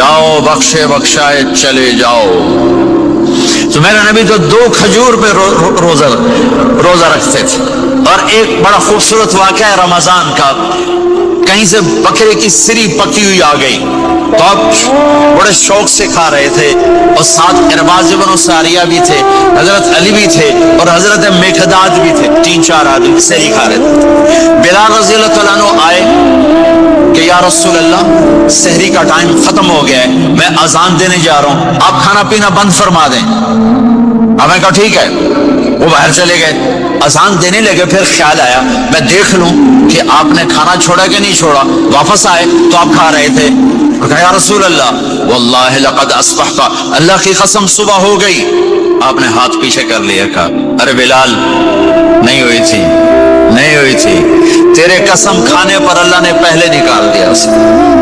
جاؤ بخشے بخشائے چلے جاؤ۔ تو میرے نبی تو 2 کھجور پہ روزہ رکھتے تھے۔ اور ایک بڑا خوبصورت واقعہ ہے رمضان کا، کہیں سے بکرے کی سری پکی ہوئی آ گئی تو آپ بڑے شوق سے کھا رہے تھے، اور ساتھ ارباز بن ساریہ بھی تھے، حضرت علی بھی تھے، اور حضرت میقداد بھی تھے، 3-4 آدمی سری کھا رہے تھے۔ بلال رضی اللہ تعالیٰ عنہ آئے کہ یا رسول اللہ سحری کا ٹائم ختم ہو گیا ہے، میں اذان دینے جا رہا ہوں، آپ کھانا پینا بند فرما دیں۔ ہم نے کہا ٹھیک ہے، وہ باہر چلے گئے، اذان دینے لگے، پھر خیال آیا میں دیکھ لوں کہ آپ نے کھانا چھوڑا کہ نہیں چھوڑا، واپس آئے تو آپ کھا رہے تھے۔ کہا یا رسول اللہ واللہ لقد اصبحت، اللہ کی قسم صبح ہو گئی۔ آپ نے ہاتھ پیچھے کر لیا، کہا ارے بلال نہیں ہوئی تھی، نہیں ہوئی تھی، تیرے قسم کھانے پر اللہ نے پہلے نکال دیا اسے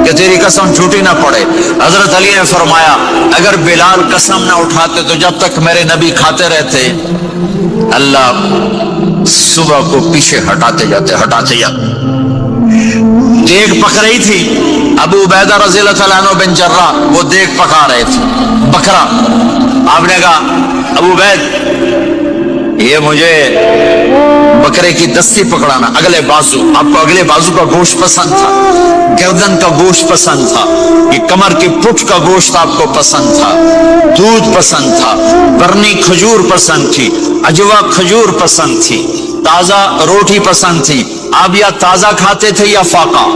کہ تیری قسم جھوٹی نہ پڑے۔ حضرت علی نے فرمایا اگر بلال قسم نہ اٹھاتے تو جب تک میرے نبی کھاتے رہتے اللہ صبح کو پیچھے ہٹاتے جاتے۔ دیگ پک رہی تھی، ابو عبیدہ رضی اللہ تعالیٰ عنہ بن جراح وہ دیگ پکا رہے تھے، بکرا۔ آپ نے کہا ابو عبید یہ مجھے بکرے کی دستی پکڑانا، اگلے بازو، آپ کو اگلے بازو کا گوشت پسند تھا، گردن کا گوشت پسند تھا، یہ کمر کی پٹھ کا گوشت آپ کو پسند تھا، دودھ پسند تھا، برنی کھجور پسند تھی، اجوا کھجور پسند تھی، تازہ روٹی پسند تھی۔ آپ یا تازہ کھاتے تھے یا فاقہ،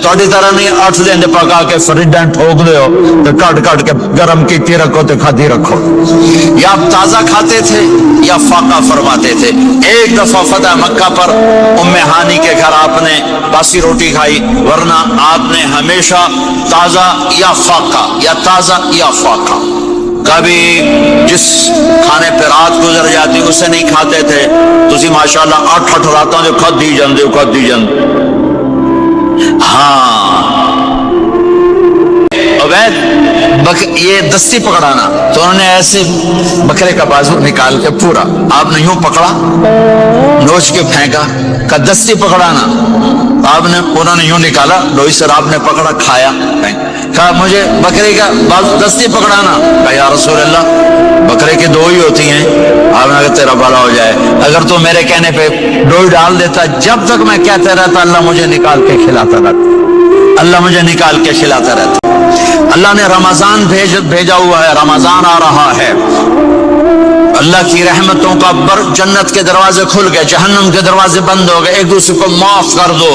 تھوڑی طرح نہیں 8 دن پکا کے فریڈاں ٹھوک دے ہو تو کٹ کے گرم کی رکھو تو کھاتی رکھو، یا آپ تازہ کھاتے تھے یا فاقہ فرماتے تھے۔ ایک دفعہ فتح مکہ پر ام ہانی کے گھر آپ نے باسی روٹی کھائی، ورنہ آپ نے ہمیشہ تازہ یا فاقہ یا تازہ یا فاقہ، کبھی جس کھانے پہ رات گزر جاتی اسے نہیں کھاتے تھے۔ تسی ماشاءاللہ 8 راتوں جو کھد دی جاندے ہو، کھد دی جاندے۔ ہاں عبید یہ دستی پکڑانا، تو انہوں نے ایسے بکرے کا بازو نکال کے پورا آپ نے یوں پکڑا، نوچ کے پھینکا، کہ دستی پکڑانا، آپ نے انہوں نے یوں نکالا، لوئی سر آپ نے پکڑا، کھایا، کہا مجھے بکرے کا بازو دستی پکڑانا۔ کہا یا رسول اللہ بکرے کی 2 ہی ہوتی ہیں۔ آپ نے کہا تیرا بھلا ہو جائے، اگر تو میرے کہنے پہ 2 ہی ڈال دیتا، جب تک میں کہتا رہتا اللہ مجھے نکال کے کھلاتا رہتا، اللہ مجھے نکال کے کھلاتا رہتا۔ اللہ نے رمضان بھیجا ہوا ہے، رمضان آ رہا ہے، اللہ کی رحمتوں کا جنت کے دروازے کھل گئے، جہنم کے دروازے بند ہو گئے، ایک دوسرے کو معاف کر دو،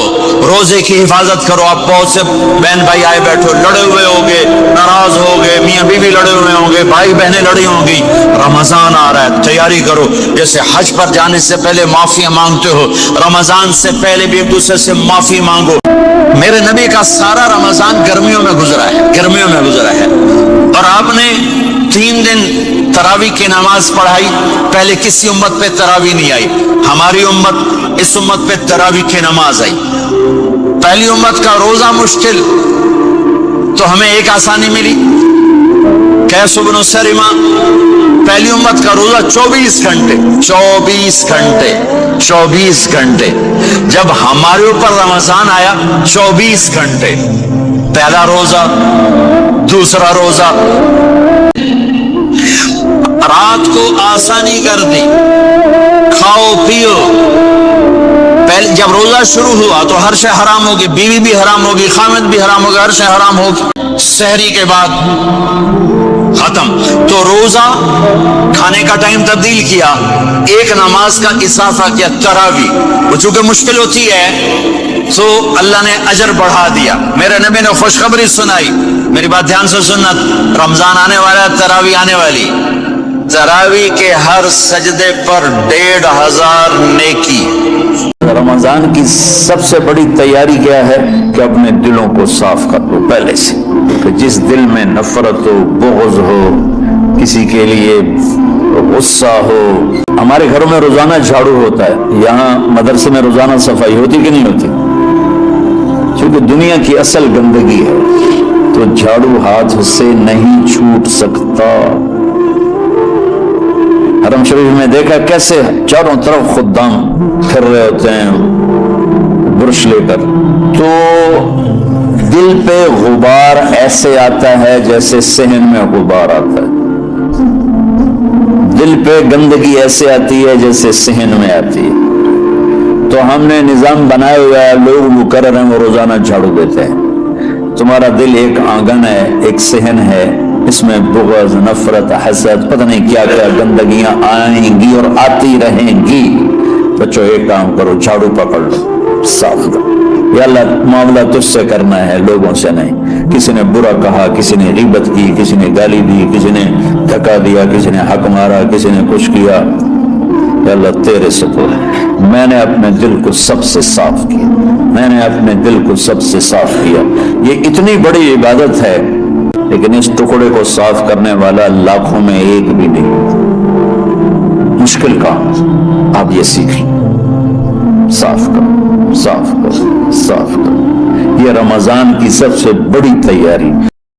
روزے کی حفاظت کرو۔ آپ بہت سے بہن بھائی آئے بیٹھو، لڑے ہوئے ہوگے، ناراض ہوگے، میاں بیوی لڑے ہوئے ہوں گے، بھائی بہنیں لڑی ہوں گی، رمضان آ رہا ہے، تیاری کرو۔ جیسے حج پر جانے سے پہلے معافی مانگتے ہو، رمضان سے پہلے بھی ایک دوسرے سے معافی مانگو۔ میرے نبی کا سارا رمضان گرمیوں میں گزرا ہے، گرمیوں میں گزرا ہے، اور آپ نے 3 دن تراویح کی نماز پڑھائی۔ پہلے کسی امت پہ تراویح نہیں آئی، ہماری امت، اس امت پہ تراویح کی نماز آئی۔ پہلی امت کا روزہ مشکل، تو ہمیں ایک آسانی ملی، قیس بن سلمہ، پہلی امت کا روزہ 24 گھنٹے، 24 گھنٹے، 24 گھنٹے۔ جب ہمارے اوپر رمضان آیا 24 گھنٹے، پہلا روزہ، دوسرا روزہ، رات کو آسانی کر دی، کھاؤ پیو۔ پہلے جب روزہ شروع ہوا تو ہر شے حرام ہوگی، بیوی بھی حرام ہوگی، خامد بھی حرام ہوگی، ہر شے حرام ہوگی۔ سحری کے بعد ختم، تو روزہ کھانے کا ٹائم تبدیل کیا، ایک نماز کا اضافہ کیا، تراویح، وہ چونکہ مشکل ہوتی ہے تو اللہ نے اجر بڑھا دیا۔ میرے نبی نے خوشخبری سنائی، میری بات دھیان سے سننا، رمضان آنے والا، تراویح آنے والی، تراویح کے ہر سجدے پر 1500 نیکی۔ رمضان کی سب سے بڑی تیاری کیا ہے کہ اپنے دلوں کو صاف کر لو پہلے سے، کہ جس دل میں نفرت ہو، بغض ہو، کسی کے لیے غصہ ہو۔ ہمارے گھروں میں روزانہ جھاڑو ہوتا ہے، یہاں مدرسے میں روزانہ صفائی ہوتی کہ نہیں ہوتی؟ چونکہ دنیا کی اصل گندگی ہے تو جھاڑو ہاتھ سے نہیں چھوٹ سکتا۔ حرم شریف میں دیکھا کیسے چاروں طرف خدام پھر رہے ہوتے ہیں برش لے کر، تو دل پہ غبار ایسے آتا ہے جیسے صحن میں غبار آتا ہے، دل پہ گندگی ایسے آتی ہے جیسے صحن میں آتی ہے۔ تو ہم نے نظام بنایا ہوا ہے، لوگ مقرر ہیں وہ روزانہ جھاڑو دیتے ہیں۔ تمہارا دل ایک آنگن ہے، ایک صحن ہے، اس میں بغض، نفرت، حسد، پتہ نہیں کیا کیا گندگیاں آئیں گی اور آتی رہیں گی۔ بچوں ایک کام کرو، جھاڑو پکڑ لو، صاف کرو۔ یا اللہ معاملہ تجھ سے کرنا ہے، لوگوں سے نہیں۔ کسی نے برا کہا، کسی نے غیبت کی، کسی نے گالی دی، کسی نے دھکا دیا، کسی نے حق مارا، کسی نے کچھ کیا، یا اللہ تیرے سے تو میں نے اپنے دل کو سب سے صاف کیا، میں نے اپنے دل کو سب سے صاف کیا۔ یہ اتنی بڑی عبادت ہے، لیکن اس ٹکڑے کو صاف کرنے والا لاکھوں میں ایک بھی نہیں۔ مشکل کام، آپ یہ سیکھ لیں، صاف کرو، صاف کرو، صاف کرو۔ یہ رمضان کی سب سے بڑی تیاری